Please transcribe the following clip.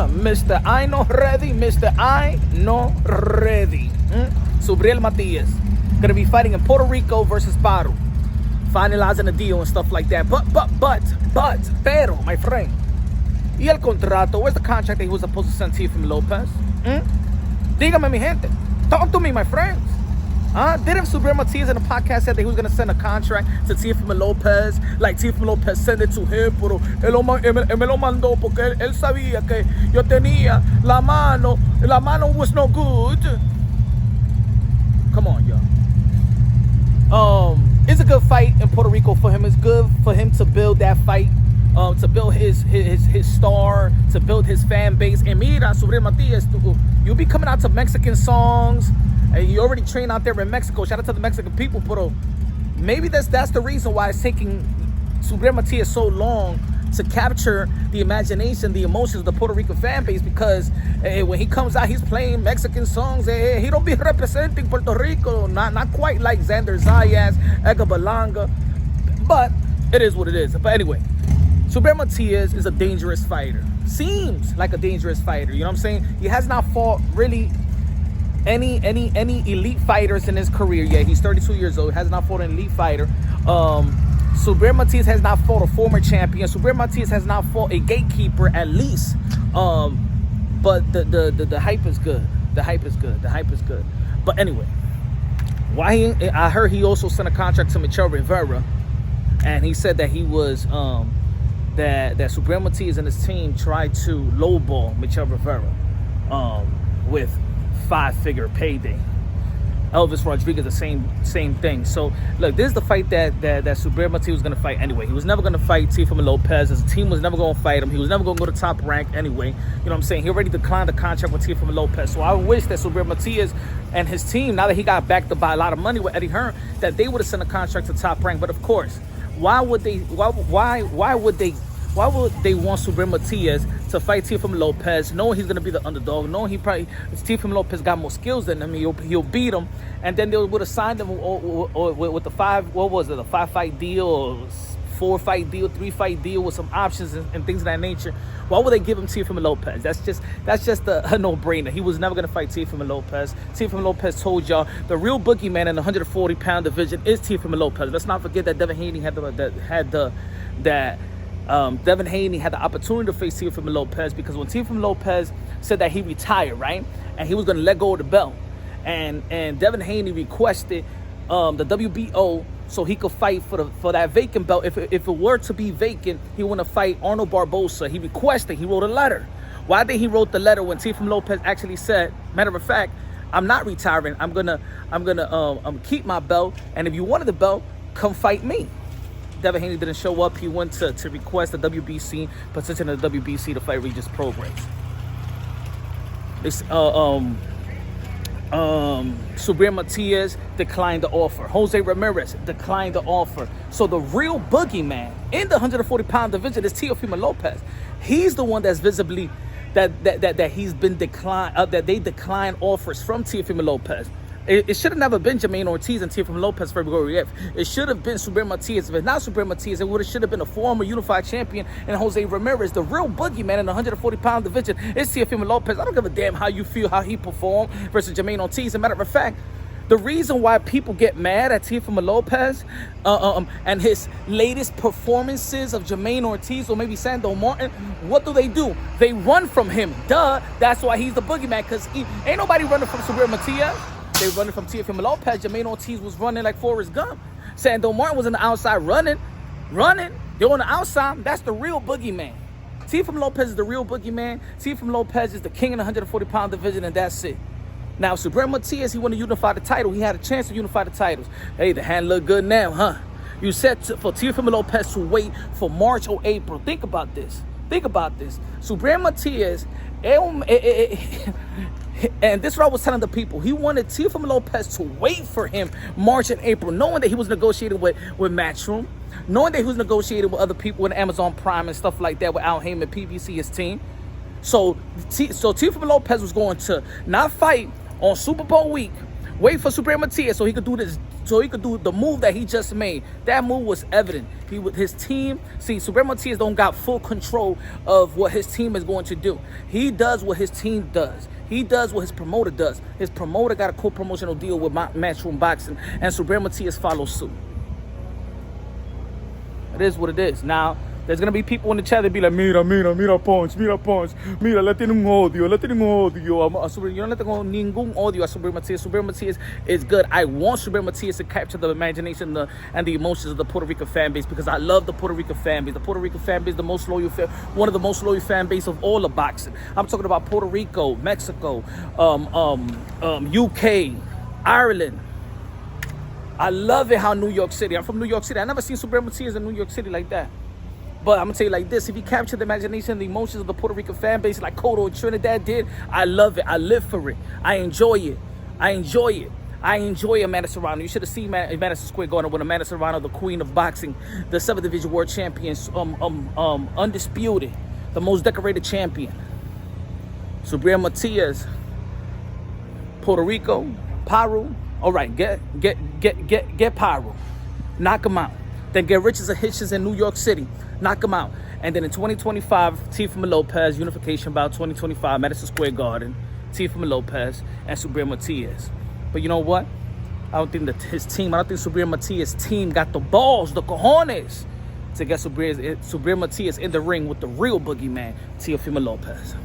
Mr. I No Ready, Mr. I No Ready. Subriel Matias. Gonna be fighting in Puerto Rico versus Paro. Finalizing the deal and stuff like that. Pero, my friend. Y el contrato, where's the contract that he was supposed to send Teofimo Lopez? Dígame, mi gente. Talk to me, my friends. Didn't Subriel Matias in the podcast said that he was going to send a contract to Teofimo Lopez? Like Teofimo Lopez send it to him, pero él me lo mandó porque él sabía que yo tenía la mano was no good. Come on, y'all. It's a good fight in Puerto Rico for him. It's good for him to build that fight. To build his star, to build his fan base. And mira, Subriel Matias, you'll be coming out to Mexican songs. And you already train out there in Mexico. Shout out to the Mexican people, but maybe that's the reason why it's taking Subriel Matias so long to capture the imagination, the emotions of the Puerto Rican fan base, because when he comes out, he's playing Mexican songs. He don't be representing Puerto Rico, not quite like Xander Zayas, Edgar Berlanga, but it is what it is. But anyway, Subriel Matias is a dangerous fighter. Seems like a dangerous fighter. You know what I'm saying? He has not fought really any elite fighters in his career yet. He's 32 years old. Has not fought an elite fighter. Subriel Matias has not fought a former champion. Subriel Matias has not fought a gatekeeper at least. But the hype is good. The hype is good. The hype is good. But anyway, I heard he also sent a contract to Michel Rivera, and he said that he was that Subriel Matias and his team tried to lowball Michel Rivera with 5-figure payday. Elvis Rodriguez, the same thing. So look, this is the fight that Subriel Matias was going to fight anyway. He was never going to fight Teofimo Lopez. His team was never going to fight him. He was never going to go to top rank anyway. You know what I'm saying? He already declined the contract with Teofimo Lopez. So I wish that Subriel Matias and his team, now that he got backed up by a lot of money with Eddie Hearn, that they would have sent a contract to top rank. But of course, why would they want Subriel Matias to fight Teofimo Lopez, knowing he's going to be the underdog, knowing Teofimo Lopez got more skills than him, he'll beat him, and then they would have signed him with the 5-fight deal, or 4-fight deal, 3-fight deal with some options and things of that nature. Why would they give him Teofimo Lopez? That's just a no-brainer. He was never going to fight Teofimo Lopez. Teofimo Lopez told y'all the real boogeyman in the 140-pound division is Teofimo Lopez. Let's not forget that Devin Haney Devin Haney had the opportunity to face Teofimo Lopez, because when Teofimo Lopez said that he retired, right, and he was going to let go of the belt, and Devin Haney requested the WBO so he could fight for that vacant belt. If it were to be vacant, he want to fight Arnold Barbosa. He requested. He wrote a letter. Why did he wrote the letter when Teofimo Lopez actually said, matter of fact, I'm not retiring. I'm gonna keep my belt, and if you wanted the belt, come fight me. Devin Haney didn't show up. He went to request the WBC, petition the WBC to fight Regis Prograis. Subriel Matias declined the offer. Jose Ramirez declined the offer. So the real boogeyman in the 140-pound division is Teofimo Lopez. He's the one that's visibly that he's been declined. That they declined offers from Teofimo Lopez. It should have never been Jermaine Ortiz and Teofimo Lopez February 8th. It should have been Subriel Matias. If it's not Subriel Matias, it should have been a former unified champion and Jose Ramirez. The real boogeyman in the 140-pound division is Teofimo Lopez. I don't give a damn how you feel, how he performed versus Jermaine Ortiz. As a matter of fact, the reason why people get mad at Teofimo Lopez and his latest performances of Jermaine Ortiz or maybe Sando Martin, what do? They run from him. Duh. That's why he's the boogeyman, because ain't nobody running from Subriel Matias. They running from Teofimo Lopez. Jermaine Ortiz was running like Forrest Gump. Sando Martin was on the outside running. They're on the outside. That's the real boogeyman. Teofimo Lopez is the real boogeyman. Teofimo Lopez is the king in the 140-pound division, and that's it. Now, Subriel Matias, he wanted to unify the title. He had a chance to unify the titles. Hey, the hand look good now, huh? You said for Teofimo Lopez to wait for March or April. Think about this. Subriel Matias, and this is what I was telling the people. He wanted Teofimo Lopez to wait for him March and April, knowing that he was negotiating with Matchroom, knowing that he was negotiating with other people in Amazon Prime and stuff like that with Al Heyman, PBC, his team. So Teofimo Lopez was going to not fight on Super Bowl week Wait for Subriel Matias so he could do this, so he could do the move that he just made. That move was evident. He with his team. See, Subriel Matias don't got full control of what his team is going to do. He does what his team does. He does what his promoter does. His promoter got a co-promotional deal with Matchroom Boxing, and Subriel Matias follows suit. It is what it is. Now, there's going to be people in the chat that be like, mira punch, mira, le tiene un odio. Yo no le tengo ningún odio a Subriel Matias. Subriel Matias is good. I want Subriel Matias to capture the imagination and the emotions of the Puerto Rico fan base, because I love the Puerto Rico fan base. The Puerto Rico fan base is the most loyal, one of the most loyal fan base of all of boxing. I'm talking about Puerto Rico, Mexico, UK, Ireland. I love it how New York City. I'm from New York City. I never seen Subriel Matias in New York City like that. But I'm going to tell you like this. If he captured the imagination and the emotions of the Puerto Rican fan base like Cotto and Trinidad did, I love it. I live for it. I enjoy it. I enjoy Amanda Serrano. You should have seen Madison Square Garden when Amanda Serrano, the queen of boxing, the 7th Division World Champion, undisputed, the most decorated champion. Subriel Matias, Puerto Rico, Paro. All right, get Paro, knock him out. Then get Richards and Hitchens in New York City, knock him out. And then in 2025, Teofimo Lopez, unification bout 2025, Madison Square Garden, Teofimo Lopez and Subriel Matias. But you know what? I don't think Subriel Matias' team got the balls, the cojones, to get Subriel Matias in the ring with the real boogeyman, Teofimo Lopez.